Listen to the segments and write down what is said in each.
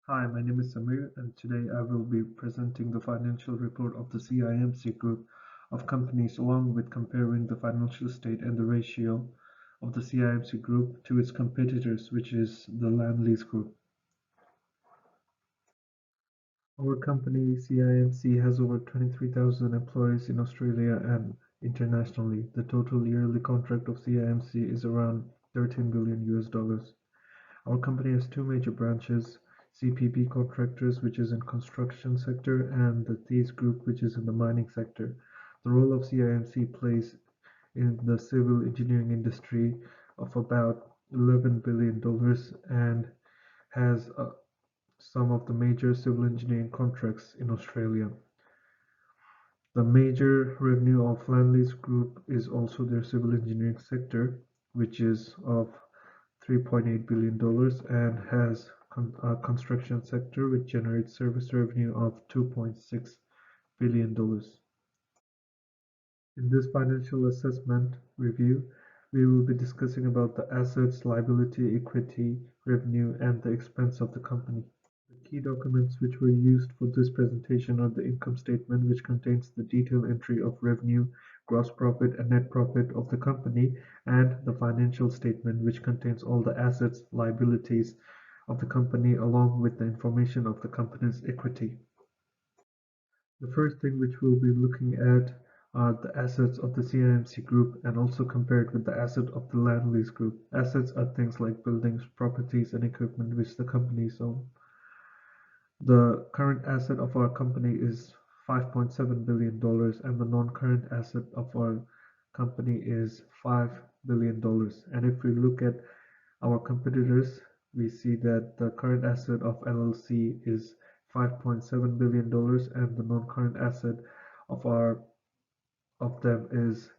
Hi, my name is Sameer, and today I will be presenting the financial report of the CIMC Group of companies, along with comparing the financial state and the ratio of the CIMC Group to its competitors, which is the Land Lease Group. Our company, CIMC, has over 23,000 employees in Australia and internationally. The total yearly contract of CIMC is around 13 billion US dollars. Our company has two major branches: CPB Contractors, which is in construction sector, and the Thies Group, which is in the mining sector. The role of CIMC plays in the civil engineering industry of about $11 billion and has some of the major civil engineering contracts in Australia. The major revenue of Landlease Group is also their civil engineering sector, which is of $3.8 billion and has a construction sector which generates service revenue of $2.6 billion. In this financial assessment review, we will be discussing about the assets, liability, equity, revenue, and the expense of the company. The key documents which were used for this presentation are the income statement, which contains the detailed entry of revenue, gross profit, and net profit of the company, and the financial statement, which contains all the assets, liabilities of the company, along with the information of the company's equity. The first thing which we'll be looking at are the assets of the CIMC Group and also compared with the asset of the Land Lease Group. Assets are things like buildings, properties, and equipment which the companies own. The current asset of our company is $5.7 billion, and the non-current asset of our company is $5 billion. And if we look at our competitors, we see that the current asset of LLC is $5.7 billion, and the non-current asset of them is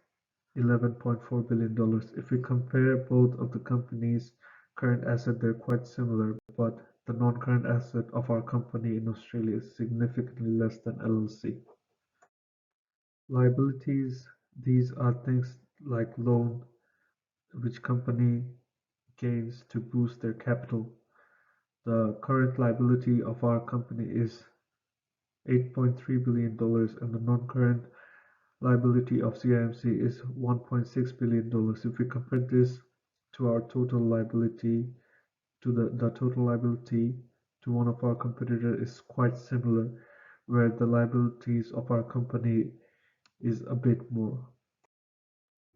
$11.4 billion. If we compare both of the companies' current asset, they're quite similar, but the non-current asset of our company in Australia is significantly less than LLC. Liabilities, these are things like loan, which company gains to boost their capital. The current liability of our company is $8.3 billion, and the non-current liability of CIMC is $1.6 billion. If we compare this to our total liability, the total liability to one of our competitors is quite similar, where the liabilities of our company is a bit more.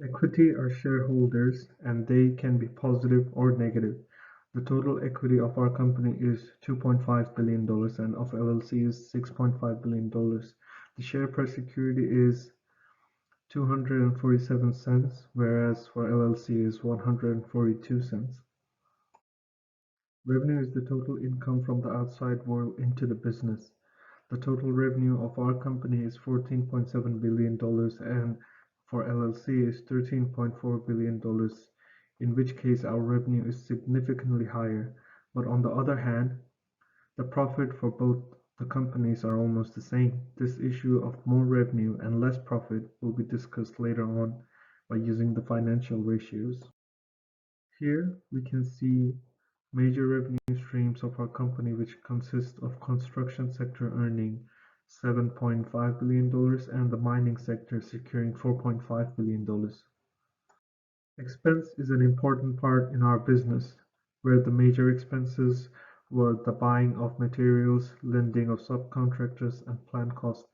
Equity are shareholders, and they can be positive or negative. The total equity of our company is $2.5 billion and of LLC is $6.5 billion. The share per security is 247 cents, whereas for LLC is 142 cents. Revenue is the total income from the outside world into the business. The total revenue of our company is $14.7 billion and for LLC is $13.4 billion, in which case our revenue is significantly higher. But on the other hand, the profit for both the companies are almost the same. This issue of more revenue and less profit will be discussed later on by using the financial ratios. Here we can see major revenue streams of our company, which consist of construction sector earning $7.5 billion and the mining sector securing $4.5 billion. Expense is an important part in our business, where the major expenses were the buying of materials, lending of subcontractors, and plant costs.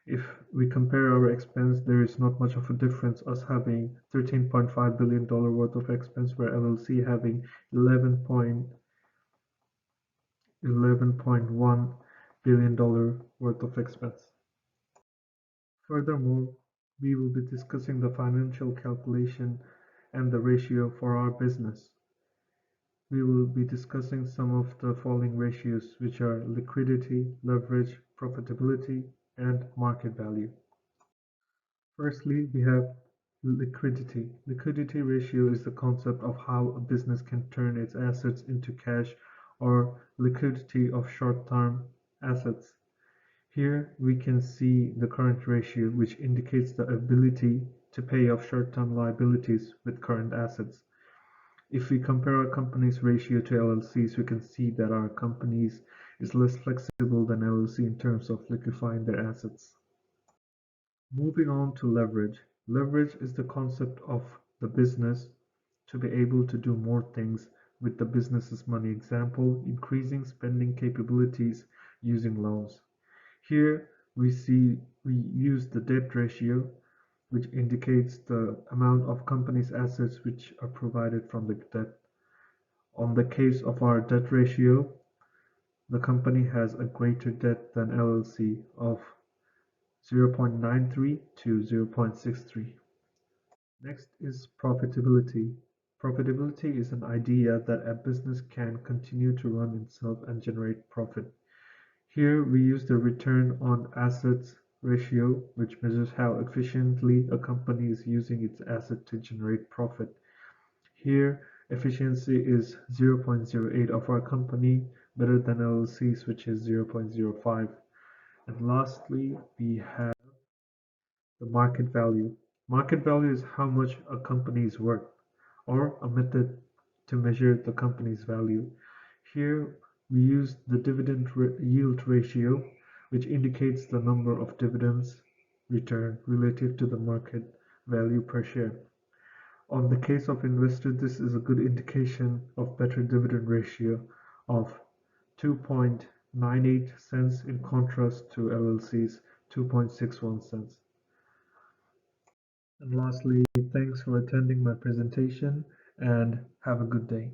If we compare our expense, there is not much of a difference, us having $13.5 billion worth of expense, where LLC having $11.1 billion worth of expense. Furthermore, we will be discussing the financial calculation and the ratio for our business. We will be discussing some of the following ratios, which are liquidity, leverage, profitability, and market value. Firstly, we have liquidity. Liquidity ratio is the concept of how a business can turn its assets into cash or liquidity of short-term assets. Here we can see the current ratio, which indicates the ability to pay off short-term liabilities with current assets. If we compare our company's ratio to LLCs, we can see that our companies is less flexible than LLC in terms of liquefying their assets. Moving on to leverage. Leverage is the concept of the business to be able to do more things with the business's money. Example, increasing spending capabilities using loans. Here we use the debt ratio, which indicates the amount of company's assets which are provided from the debt. On the case of our debt ratio, the company has a greater debt than LLC of 0.93 to 0.63. Next is profitability. Profitability is an idea that a business can continue to run itself and generate profit. Here we use the return on assets ratio, which measures how efficiently a company is using its asset to generate profit. Here efficiency is 0.08 of our company, better than LLC's, which is 0.05. And lastly, we have the market value. Market value is how much a company is worth, or a method to measure the company's value. Here we use the dividend yield ratio, which indicates the number of dividends returned relative to the market value per share. On the case of investor, this is a good indication of better dividend ratio of 2.98 cents in contrast to LLC's 2.61 cents. And lastly, thanks for attending my presentation and have a good day.